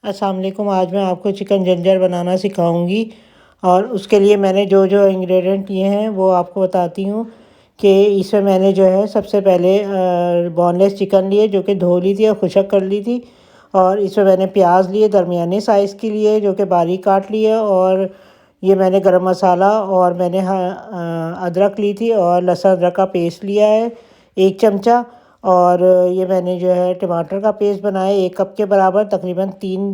अस्सलाम वालेकुम। आज मैं आपको चिकन जिंजर बनाना सिखाऊंगी और उसके लिए मैंने जो जो इंग्रेडिएंट लिए हैं वो आपको बताती हूँ। कि इसमें मैंने जो है सबसे पहले बोनलेस चिकन लिए जो कि धो ली थी और खुशक कर ली थी। और इसमें मैंने प्याज लिए दरमियाने साइज़ के लिए जो कि बारीक काट लिए। और ये मैंने गरम मसाला और मैंने अदरक ली थी और लहसुन अदरक का पेस्ट लिया है 1 चमचा। और ये मैंने जो है टमाटर का पेस्ट बनाया 1 कप के बराबर, तकरीबन तीन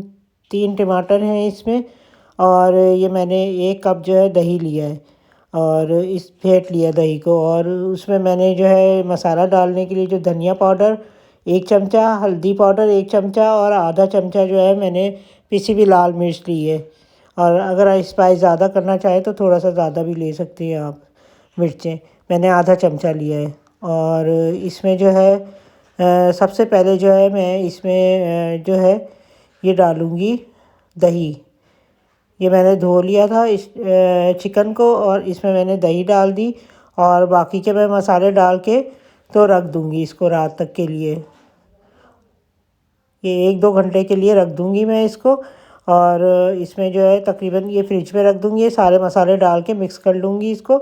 तीन टमाटर हैं इसमें। और ये मैंने 1 कप जो है दही लिया है और इस फेंट लिया दही को। और उसमें मैंने जो है मसाला डालने के लिए जो धनिया पाउडर 1 चमचा, हल्दी पाउडर 1 चमचा और आधा चमचा जो है मैंने पिसी हुई लाल मिर्च ली है। और अगर स्पाइस ज़्यादा करना चाहे तो थोड़ा सा ज़्यादा भी ले सकते हैं आप मिर्चें। मैंने आधा चमचा लिया है। और इसमें जो है सबसे पहले जो है मैं इसमें जो है ये डालूँगी दही। ये मैंने धो लिया था इस चिकन को और इसमें मैंने दही डाल दी। और बाकी के मैं मसाले डाल के तो रख दूँगी इसको रात तक के लिए। ये 1-2 घंटे के लिए रख दूँगी मैं इसको। और इसमें जो है तकरीबन ये फ्रिज में रख दूँगी। ये सारे मसाले डाल के मिक्स कर लूँगी इसको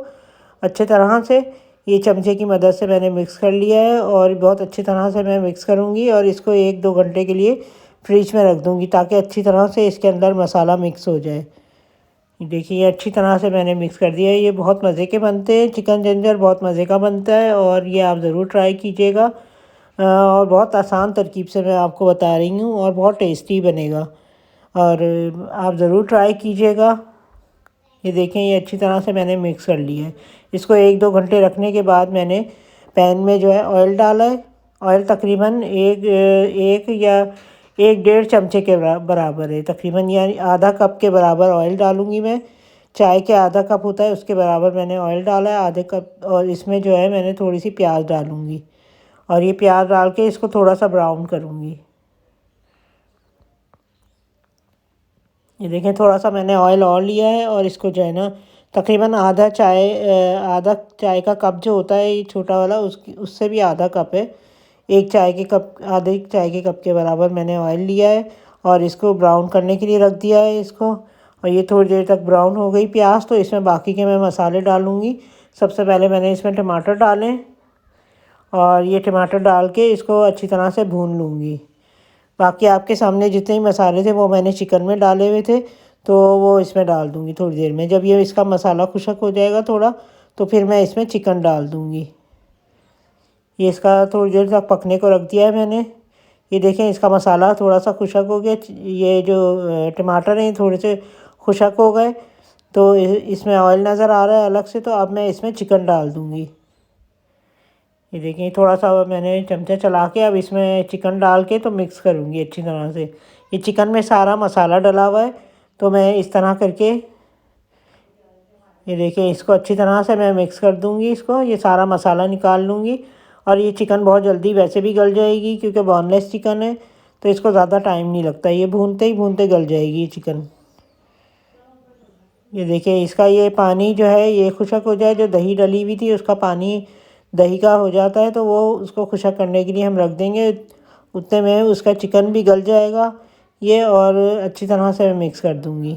अच्छे तरह से। ये चमचे की मदद से मैंने मिक्स कर लिया है और बहुत अच्छी तरह से मैं मिक्स करूँगी और इसको 1-2 घंटे के लिए फ्रिज में रख दूँगी ताकि अच्छी तरह से इसके अंदर मसाला मिक्स हो जाए। देखिए ये अच्छी तरह से मैंने मिक्स कर दिया है। ये बहुत मज़े के बनते हैं, चिकन जिंजर बहुत मज़े का बनता है और ये आप ज़रूर ट्राई कीजिएगा। और बहुत आसान तरकीब से मैं आपको बता रही हूँ और बहुत टेस्टी बनेगा। और आप ज़रूर ट्राई कीजिएगा। ये देखें ये अच्छी तरह से मैंने मिक्स कर लिया है। इसको 1-2 घंटे रखने के बाद मैंने पैन में जो है ऑयल डाला है। ऑयल तकरीबन एक या 1-1.5 चमचे के बराबर है, तकरीबन यानी आधा कप के बराबर ऑयल डालूँगी मैं। चाय के आधा कप होता है उसके बराबर मैंने ऑयल डाला है, आधे कप। और इसमें जो है मैंने थोड़ी सी प्याज डालूँगी और ये प्याज डाल के इसको थोड़ा सा ब्राउन करूँगी। ये देखें थोड़ा सा मैंने ऑयल और लिया है और इसको जो है ना तकरीबन आधा चाय का कप जो होता है ये छोटा वाला उससे भी आधा कप है। आधे चाय के कप के बराबर मैंने ऑयल लिया है और इसको ब्राउन करने के लिए रख दिया है इसको। और ये थोड़ी देर तक ब्राउन हो गई प्याज तो इसमें बाकी के मैं मसाले डालूँगी। सबसे पहले मैंने इसमें टमाटर डालें और ये टमाटर डाल के इसको अच्छी तरह से भून लूँगी। बाकी आपके सामने जितने ही मसाले थे वो मैंने चिकन में डाले हुए थे तो वो इसमें डाल दूँगी थोड़ी देर में। जब ये इसका मसाला खुशक हो जाएगा थोड़ा तो फिर मैं इसमें चिकन डाल दूँगी। ये इसका थोड़ी देर तक पकने को रख दिया है मैंने। ये देखें इसका मसाला थोड़ा सा खुशक हो गया। ये जो टमाटर हैं थोड़े से खुशक हो गए तो इसमें ऑयल नज़र आ रहा है अलग से। तो अब मैं इसमें चिकन डाल दूँगी। ये देखिए थोड़ा सा मैंने चमचा चला के अब इसमें चिकन डाल के तो मिक्स करूँगी अच्छी तरह से। ये चिकन में सारा मसाला डला हुआ है तो मैं इस तरह करके ये देखिए इसको अच्छी तरह से मैं मिक्स कर दूँगी। इसको ये सारा मसाला निकाल लूँगी। और ये चिकन बहुत जल्दी वैसे भी गल जाएगी क्योंकि बोनलेस चिकन है तो इसको ज़्यादा टाइम नहीं लगता, ये भूनते ही भूनते गल जाएगी ये चिकन। ये देखिए इसका ये पानी जो है ये खुशक हो जाए, जो दही डली हुई थी उसका पानी दही का हो जाता है तो वो उसको खुशक करने के लिए हम रख देंगे। उतने में उसका चिकन भी गल जाएगा ये। और अच्छी तरह से मैं मिक्स कर दूँगी।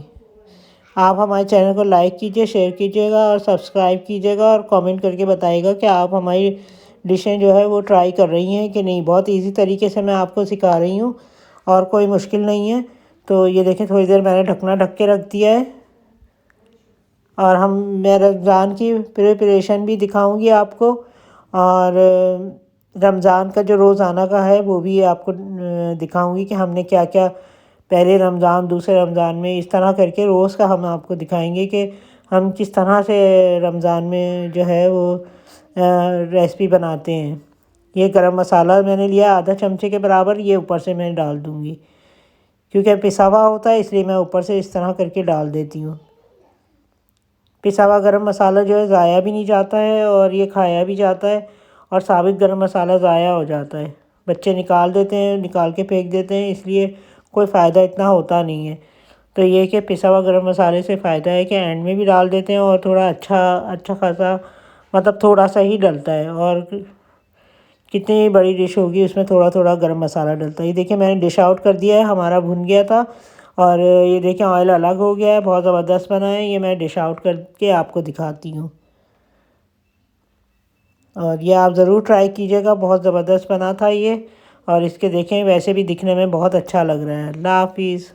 आप हमारे चैनल को लाइक कीजिए, शेयर कीजिएगा और सब्सक्राइब कीजिएगा और कमेंट करके बताइएगा कि आप हमारी डिशें जो है वो ट्राई कर रही हैं कि नहीं। बहुत इजी तरीके से मैं आपको सिखा रही हूँ और कोई मुश्किल नहीं है। तो ये देखें थोड़ी देर मैंने ढकना ढक के रख दिया है। और मैं रमज़ान की प्रिपरेशन भी दिखाऊंगी आपको। और रमज़ान का जो रोज़ाना का है वो भी आपको दिखाऊंगी कि हमने क्या क्या पहले रमज़ान दूसरे रमज़ान में इस तरह करके रोज़ का हम आपको दिखाएंगे कि हम किस तरह से रमज़ान में जो है वो रेसिपी बनाते हैं। ये गरम मसाला मैंने लिया आधा चमचे के बराबर, ये ऊपर से मैं डाल दूँगी क्योंकि पिसा हुआ होता है इसलिए मैं ऊपर से इस तरह करके डाल देती हूँ। पिसा हुआ गरम मसाला जो है ज़ाया भी नहीं जाता है और ये खाया भी जाता है। और साबित गरम मसाला ज़ाया हो जाता है, बच्चे निकाल देते हैं, निकाल के फेंक देते हैं, इसलिए कोई फ़ायदा इतना होता नहीं है। तो ये कि पिसा हुआ गरम मसाले से फ़ायदा है कि एंड में भी डाल देते हैं और थोड़ा अच्छा अच्छा खासा मतलब थोड़ा सा ही डलता है। और कितनी बड़ी डिश होगी उसमें थोड़ा थोड़ा गरम मसाला डलता है। ये देखिए मैंने डिश आउट कर दिया है, हमारा भुन गया था। और ये देखिए ऑयल अलग हो गया है, बहुत ज़बरदस्त बना है। ये मैं डिश आउट करके आपको दिखाती हूँ, और ये आप ज़रूर ट्राई कीजिएगा, बहुत ज़बरदस्त बना था ये। और इसके देखें वैसे भी दिखने में बहुत अच्छा लग रहा है। अल्लाह हाफिज़।